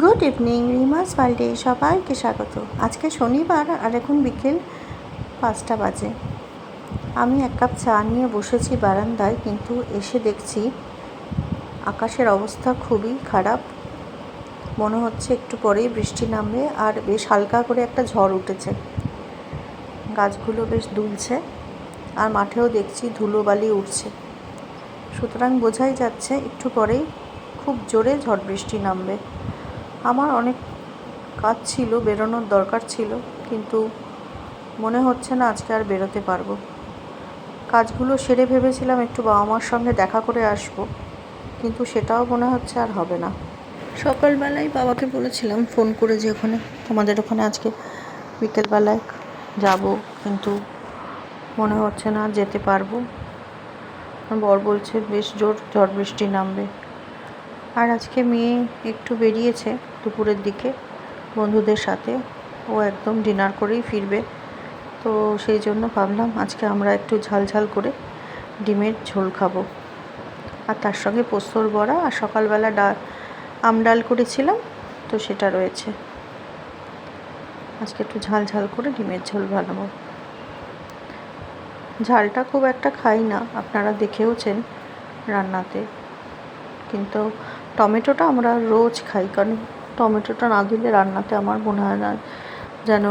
Good evening, রিমাস ওয়ার্ল্ডে সবাইকে স্বাগত। আজকে শনিবার আর এখন বিকেল 5টা বাজে। আমি এক কাপ চা নিয়ে বসেছি বারান্দায়, কিন্তু এসে দেখছি আকাশের অবস্থা খুবই খারাপ। মনে হচ্ছে একটু পরেই বৃষ্টি নামবে, আর বেশ হালকা করে একটা ঝড় উঠেছে। গাছগুলো বেশ দুলছে, আর মাঠেও দেখছি ধুলোবালি উঠছে। সুতরাং বোঝাই যাচ্ছে একটু পরেই খুব জোরে ঝড় বৃষ্টি নামবে। আমার অনেক কাজ ছিল, বেরোনোর দরকার ছিল, কিন্তু মনে হচ্ছে না আজকে আর বেরোতে পারবো। কাজগুলো সেরে ভেবেছিলাম একটু বাবা মার সঙ্গে দেখা করে আসবো, কিন্তু সেটাও মনে হচ্ছে আর হবে না। সকালবেলায় বাবাকে বলেছিলাম ফোন করে যে ওখানে তোমাদের ওখানে আজকে বিকেলবেলায় যাব, কিন্তু মনে হচ্ছে না যেতে পারবো। বর বলছে বেশ জোর ঝড় বৃষ্টি নামবে। আর আজকে মেয়ে একটু বেরিয়েছে দুপুরের দিকে বন্ধুদের সাথে, ও একদম ডিনার করেই ফিরবে। তো সেই জন্য ভাবলাম আজকে আমরা একটু ঝাল ঝাল করে ডিমের ঝোল খাবো, আর তার সঙ্গে পোস্তর বড়া, আর সকালবেলা আমডাল করেছিলাম, তো সেটা রয়েছে। আজকে একটু ঝাল ঝাল করে ডিমের ঝোল বানাবো। ঝালটা খুব একটা খাই না, আপনারা দেখেওছেন রান্নাতে, কিন্তু টমেটোটা আমরা রোজ খাই, কারণ টমেটোটা না দিলে রান্নাতে আমার মনে হয় না যেন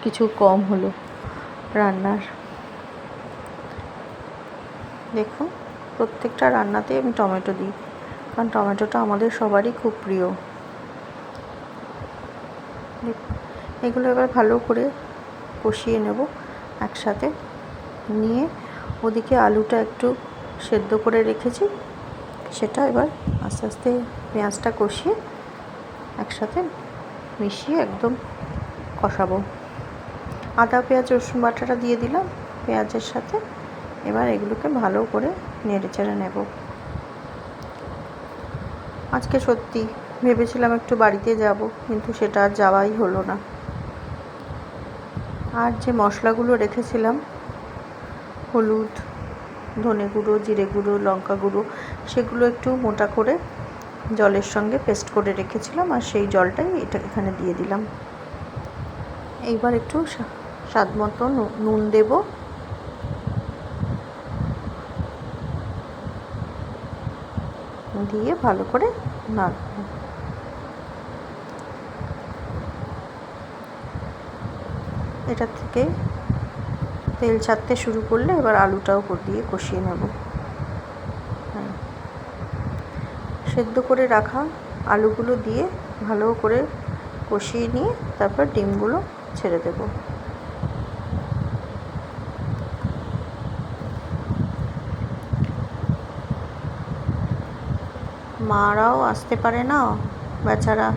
কিছু কম হলো রান্নার। দেখুন, প্রত্যেকটা রান্নাতেই আমি টমেটো দিই, কারণ টমেটোটা আমাদের সবারই খুব প্রিয়। এগুলো এবার ভালো করে কষিয়ে নেব একসাথে নিয়ে। ওদিকে আলুটা একটু সেদ্ধ করে রেখেছি, সেটা এবার আস্তে আস্তে পেঁয়াজটা কষিয়ে একসাথে মিশিয়ে একদম কষাবো। আদা পেঁয়াজ রসুন বাটাটা দিয়ে দিলাম পেঁয়াজের সাথে। এবার এগুলোকে ভালো করে নেড়ে চেড়ে নেব। আজকে সত্যি ভেবেছিলাম একটু বাড়িতে যাব, কিন্তু সেটা আর যাওয়াই হলো না। আর যে মশলাগুলো রেখেছিলাম, হলুদ, ধনে গুঁড়ো, জিরে গুঁড়ো, লঙ্কা গুঁড়ো, সেগুলো একটু মোটা করে জলের সঙ্গে পেস্ট করে রেখেছিলাম, আর সেই জলটাই এটা এখানে দিয়ে দিলাম। এইবার একটু স্বাদ মতো নুন দেব। দিয়ে ভালো করে নাড়ব। এটা থেকে তেল ছাড়তে শুরু করলে এবার আলুটাও দিয়ে কষিয়ে নেব। সেদ্ধ করে রাখা আলুগুলো দিয়ে ভালো করে কষিয়ে নিয়ে তারপর ডিমগুলো ছেড়ে দেব। মারাও আসতে পারে না বেচারা,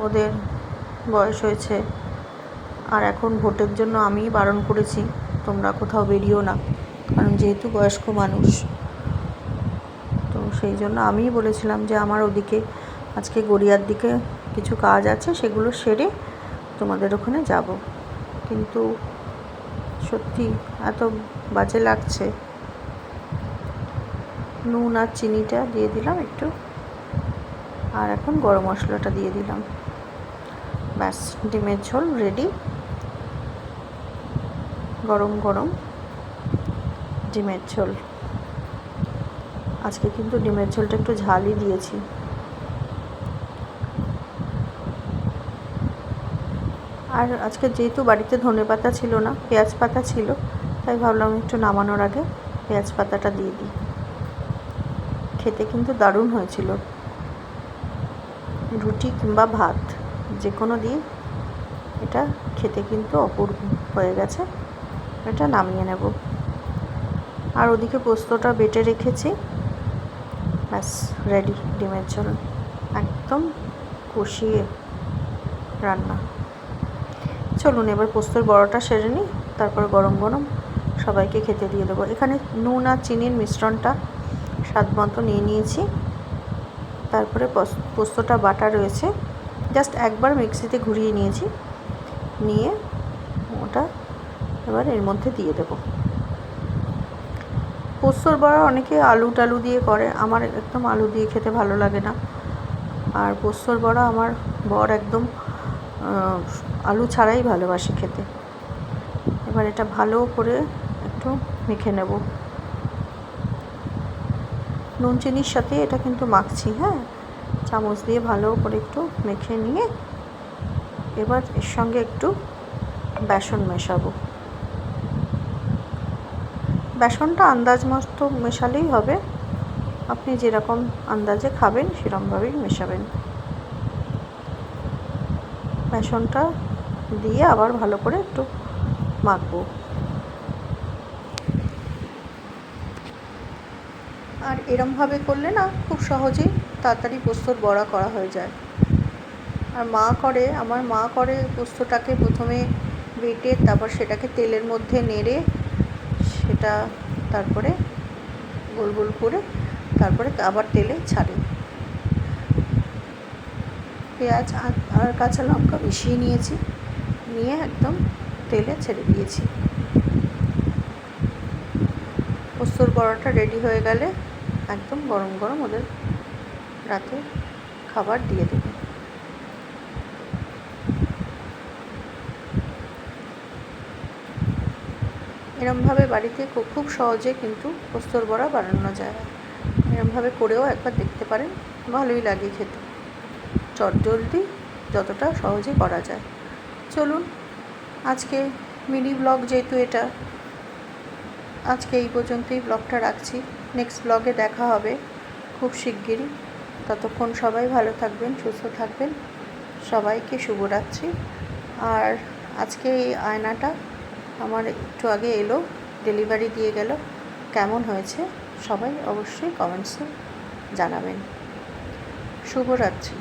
ওদের বয়স হয়েছে। আর এখন ভোটের জন্য আমিই বারণ করেছি তোমরা কোথাও বেরিও না, কারণ যেহেতু বয়স্ক মানুষ, তো সেই জন্য আমিই বলেছিলাম যে আমার ওদিকে আজকে গড়িয়ার দিকে কিছু কাজ আছে, সেগুলো সেরে তোমাদের ওখানে যাব। কিন্তু সত্যি এত বাজে লাগছে। নুন আর চিনিটা দিয়ে দিলাম একটু, আর এখন গরম মশলাটা দিয়ে দিলাম। ব্যাস, ডিমের ঝোল রেডি। গরম গরম ডিমের ঝোল। আজকে কিন্তু ডিমের ঝোলটা একটু ঝালই দিয়েছি। আর আজকে যেহেতু বাড়িতে ধনেপাতা ছিল না, পেঁয়াজ পাতা ছিল, তাই ভাবলাম একটু নামানোর আগে পেঁয়াজ পাতাটা দিয়ে দিই। খেতে কিন্তু দারুণ হয়েছিল। রুটি কিংবা ভাত যে কোনো দিয়ে এটা খেতে কিন্তু অপূর্ব হয়ে গেছে। এটা নামিয়ে নেব। আর ওদিকে পোস্তটা বেটে রেখেছি। ব্যাস রেডি ডিমের ঝোল, একদম কষিয়ে রান্না। চলুন এবার পোস্তর বড়াটা সেরে নিই, তারপর গরম গরম সবাইকে খেতে দিয়ে দেবো। এখানে নুন আর চিনির মিশ্রণটা স্বাদ মতো নিয়ে নিয়েছি। তারপরে পোস্তটা বাটা রয়েছে, জাস্ট একবার মিক্সিতে ঘুরিয়ে নিয়েছি, নিয়ে ওটা এবার এর মধ্যে দিয়ে দেবো। পোস্তর বড়া অনেকে আলু টালু দিয়ে করে, আমার একদম আলু দিয়ে খেতে ভালো লাগে না। আর পোস্তর বড়া আমার বর একদম আলু ছাড়াই ভালোবাসে খেতে। এবার এটা ভালো করে একটু মেখে নেব। নুন চিনির সাথে এটা কিন্তু মাখছি, হ্যাঁ, চামচ দিয়ে ভালো করে একটু মেখে নিয়ে এবার এর সঙ্গে একটু বেসন মেশাবো। বেসনটা আন্দাজ মতো মেশালেই হবে, আপনি যেরকম আন্দাজে খাবেন সেরকমভাবেই মেশাবেন। বেসনটা দিয়ে আবার ভালো করে একটু মাখবো। আর এরমভাবে করলে না খুব সহজেই তাড়াতাড়ি পোস্তর বড়া করা হয়ে যায়। আর আমার মা করে পোস্তটাকে প্রথমে বেটে তারপর সেটাকে তেলের মধ্যে নেড়ে সেটা তারপরে গোল গোল করে তারপরে আবার তেলে ছাড়ে। পেঁয়াজ আর কাঁচা লঙ্কা মিশিয়ে নিয়েছি, নিয়ে একদম তেলে ছেড়ে দিয়েছি। পোস্তর বড়াটা রেডি হয়ে গেলে একদম গরম গরম ওদের রাতে খাবার দিয়ে দেবে। এরমভাবে বাড়িতে খুব সহজে কিন্তু পোস্তর বড়া বানানো যায়। এরমভাবে করেও একবার দেখতে পারেন, ভালোই লাগে খেতে, চটজলদি যতটা সহজে করা যায়। চলুন আজকে মিনি ব্লগ, যেহেতু এটা আজকে এই পর্যন্তই ব্লগটা রাখছি। নেক্সট ব্লগে দেখা হবে খুব শিগগিরই। ততক্ষণ সবাই ভালো থাকবেন, সুস্থ থাকবেন। সবাইকে শুভরাত্রি। আর আজকে এই আয়নাটা আমার একটু আগে এলো, ডেলিভারি দিয়ে গেল। কেমন হয়েছে সবাই অবশ্যই কমেন্টসে জানাবেন। শুভরাত্রি।